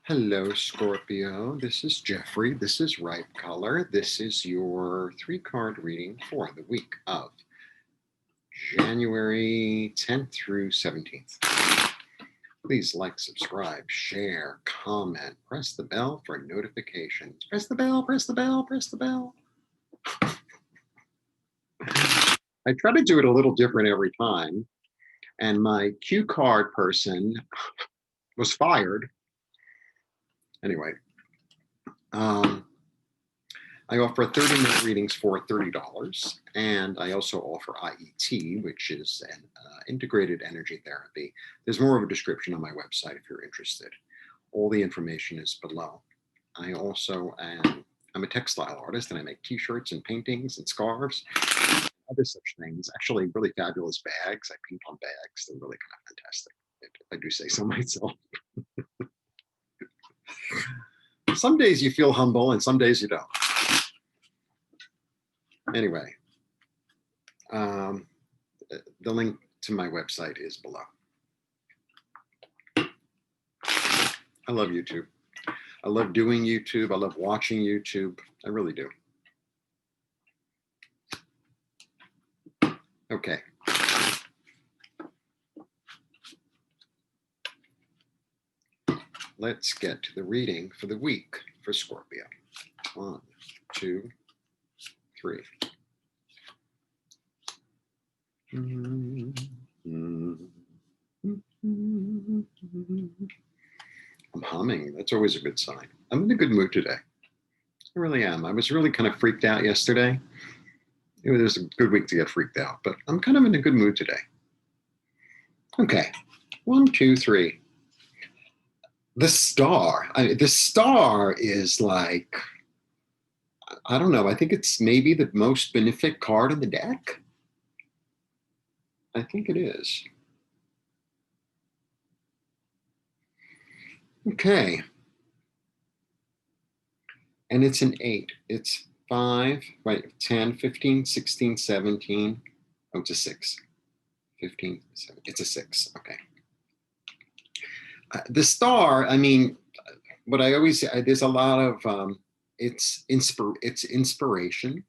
Hello, Scorpio. This is Jeffrey. This is Ripe Color. This is your three-card reading for the week of January 10th through 17th. Please like, subscribe, share, comment, press the bell for notifications. Press the bell, press the bell, press the bell. I try to do it a little different every time, and my cue card person was fired. Anyway, I offer 30-minute readings for $30, and I also offer IET, which is an integrated energy therapy. There's more of a description on my website if you're interested. All the information is below. I also I'm a textile artist, and I make t-shirts and paintings and scarves, other such things. Actually, really fabulous bags. I paint on bags. They're really kind of fantastic, if I do say so myself. Some days you feel humble, and some days you don't. Anyway, the link to my website is below. I love YouTube. I love doing YouTube. I love watching YouTube. I really do. Okay. Let's get to the reading for the week for Scorpio. 1, 2, 3. I'm humming. That's always a good sign. I'm in a good mood today. I really am. I was really kind of freaked out yesterday. It was a good week to get freaked out, but I'm kind of in a good mood today. Okay. 1, 2, 3. The star. The star is like, I don't know. I think it's maybe the most benefic card in the deck. I think it is. Okay. And it's an 8. It's 5, right? 10, 15, 16, 17. Oh, it's a 6. 15, 17. It's a 6. Okay. The star, I mean, what I always say, there's a lot of, it's inspiration.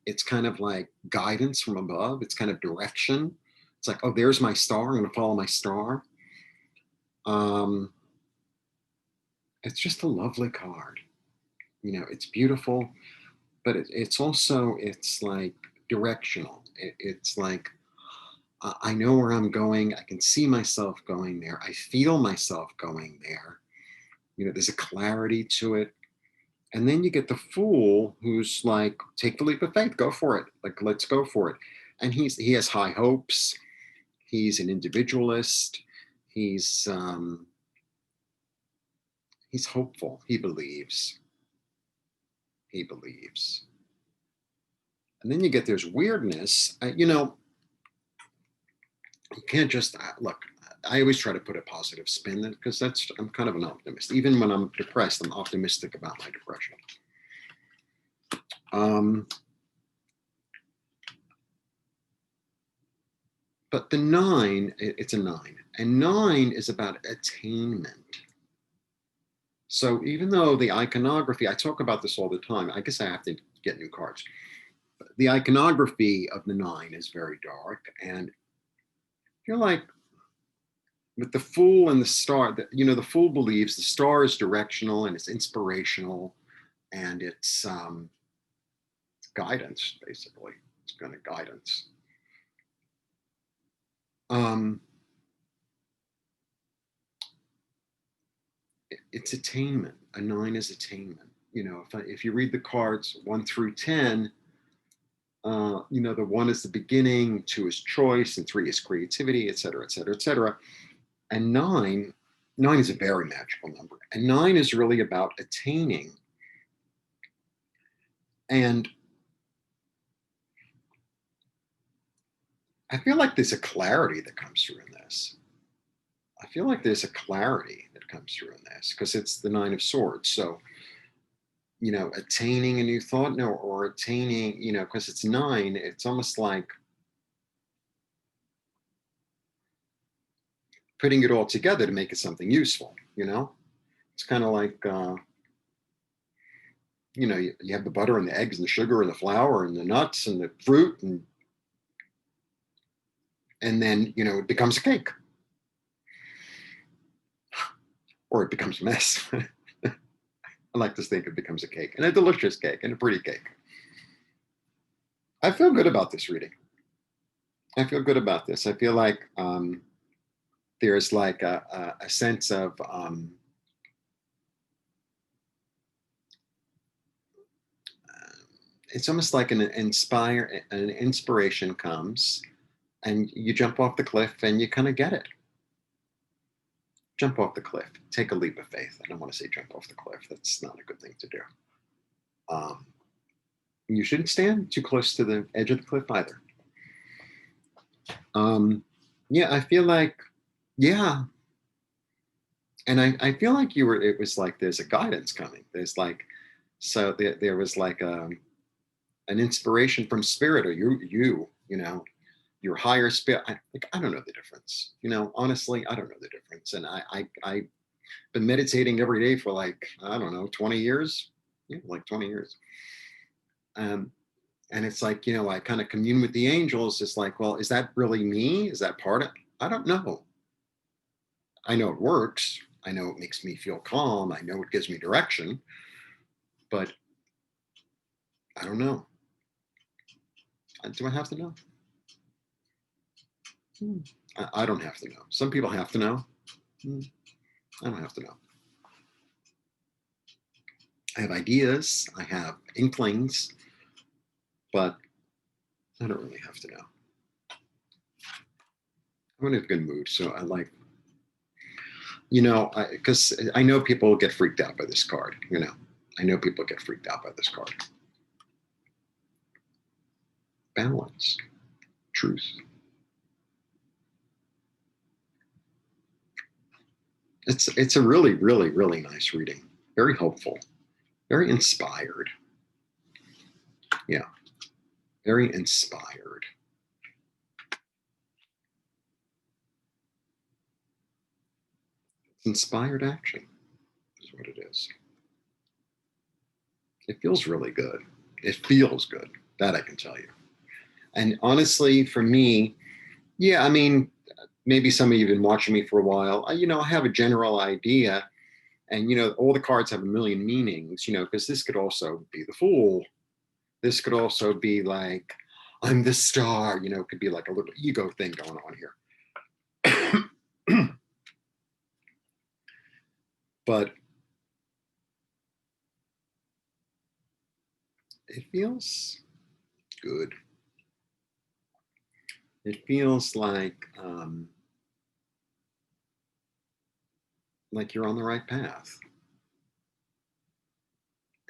It's kind of like guidance from above. It's kind of direction. It's like, oh, there's my star. I'm going to follow my star. It's just a lovely card. You know, it's beautiful, but it's also, it's like directional. It's like, I know where I'm going. I can see myself going there. I feel myself going there. You know, there's a clarity to it. And then you get the fool who's like, take the leap of faith, go for it. Like, let's go for it. And he has high hopes. He's an individualist. He's hopeful. He believes. He believes. And then you get there's weirdness. You know, you can't just look. I always try to put a positive spin because I'm kind of an optimist. Even when I'm depressed, I'm optimistic about my depression. But the 9, it's a 9, and 9 is about attainment. So even though the iconography, I talk about this all the time, I guess I have to get new cards. The iconography of the 9 is very dark, and I feel like with the Fool and the Star, you know, the Fool believes the star is directional and it's inspirational, and it's guidance, basically. It's kind of guidance. It's attainment. A 9 is attainment. You know, if you read the cards 1 through 10, you know, the 1 is the beginning, 2 is choice, and 3 is creativity, et cetera, et cetera, et cetera. And 9 is a very magical number. And 9 is really about attaining. And I feel like there's a clarity that comes through in this. I feel like there's a clarity that comes through in this because it's the 9 of Swords. So, you know, attaining a new thought, no, or attaining, you know, because it's 9, it's almost like putting it all together to make it something useful, you know? It's kind of like, you have the butter and the eggs and the sugar and the flour and the nuts and the fruit, and then, it becomes a cake, or it becomes a mess. I like to think it becomes a cake, and a delicious cake, and a pretty cake. I feel good about this reading. I feel good about this. I feel like there's like a sense of it's almost like an inspiration comes, and you jump off the cliff and you kind of get it. Jump off the cliff. Take a leap of faith. I don't want to say jump off the cliff. That's not a good thing to do. Um, you shouldn't stand too close to the edge of the cliff either. Yeah, I feel like, yeah. And I feel like it was like there's a guidance coming. There's like, so there was like an inspiration from spirit, or your higher spirit. I don't know the difference. Honestly, I don't know the difference. And I've been meditating every day for like, I don't know, 20 years. Yeah, like 20 years. And it's like, I kind of commune with the angels. It's like, well, is that really me? Is that part of, I don't know. I know it works. I know it makes me feel calm. I know it gives me direction, but I don't know. Do I have to know? I don't have to know. Some people have to know. I don't have to know. I have ideas. I have inklings, but I don't really have to know. I'm in a good mood, so I like, because I know people get freaked out by this card. I know people get freaked out by this card. Balance, truth. It's a really, really, really nice reading. Very hopeful, very inspired. Yeah, very inspired. It's inspired action is what it is. It feels really good. It feels good. That I can tell you. And honestly, for me, yeah, I mean, maybe some of you have been watching me for a while. I have a general idea, and all the cards have a million meanings. Because this could also be the Fool. This could also be like, I'm the star. It could be like a little ego thing going on here. But it feels good. It feels like you're on the right path,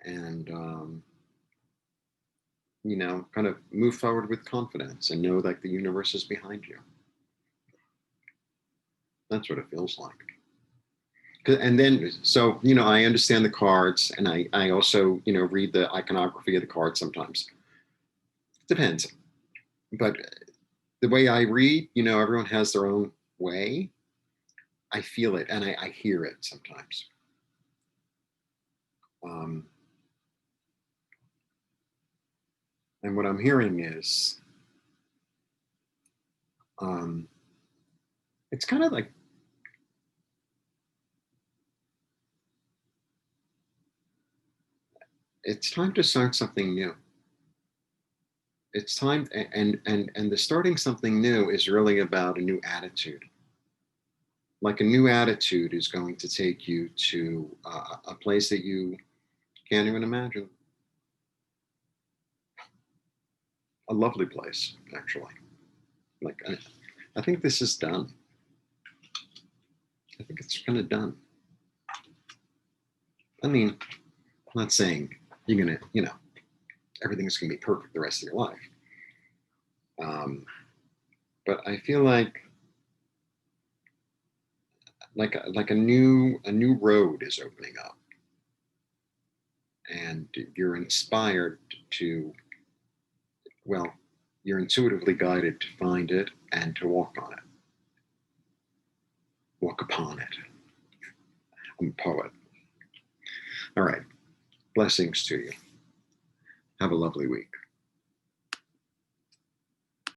and kind of move forward with confidence and know that the universe is behind you. That's what it feels like. And then, so, I understand the cards, and I also, read the iconography of the cards sometimes. Depends. But the way I read, everyone has their own way. I feel it, and I hear it sometimes. Um, and what I'm hearing is, it's kind of like, it's time to start something new. It's time, and the starting something new is really about a new attitude. Like a new attitude is going to take you to a place that you can't even imagine. A lovely place, actually. Like, I think this is done. I think it's kind of done. I mean, I'm not saying you're gonna, everything's gonna be perfect the rest of your life. But I feel like a new road is opening up, and you're inspired to, well, you're intuitively guided to find it and to walk on it, walk upon it. I'm a poet. All right. Blessings to you. Have a lovely week.